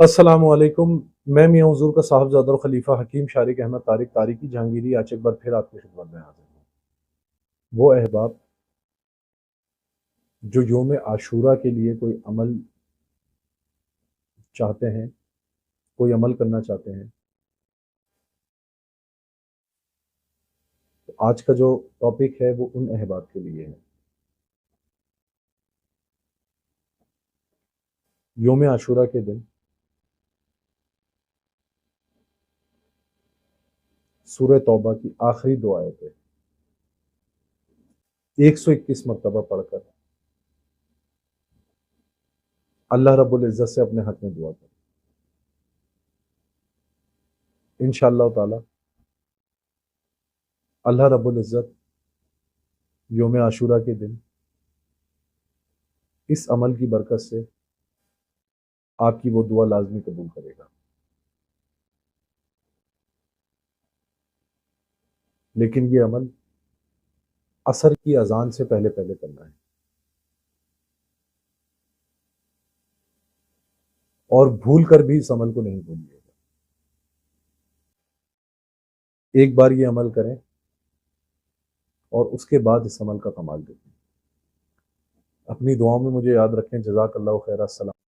السلام علیکم۔ میں میاں حضور کا صاحبزادہ اور خلیفہ حکیم شارق احمد طارق طارقی جہانگیری آج ایک بار پھر آپ کی خدمت میں حاضر ہوں۔ وہ احباب جو یوم عاشورہ کے لیے کوئی عمل چاہتے ہیں، کوئی عمل کرنا چاہتے ہیں، تو آج کا جو ٹاپک ہے وہ ان احباب کے لیے ہے۔ یوم عاشورہ کے دن سورہ توبہ کی آخری دو آیتیں 121 مرتبہ پڑھ کر اللہ رب العزت سے اپنے حق میں دعا کریں۔ انشاءاللہ تعالی اللہ رب العزت یوم عاشورہ کے دن اس عمل کی برکت سے آپ کی وہ دعا لازمی قبول کرے گا، لیکن یہ عمل عصر کی اذان سے پہلے پہلے کرنا ہے، اور بھول کر بھی اس عمل کو نہیں بھولیے گا۔ ایک بار یہ عمل کریں اور اس کے بعد اس عمل کا کمال دیکھیں۔ اپنی دعاؤں میں مجھے یاد رکھیں۔ جزاک اللہ خیر۔ السلام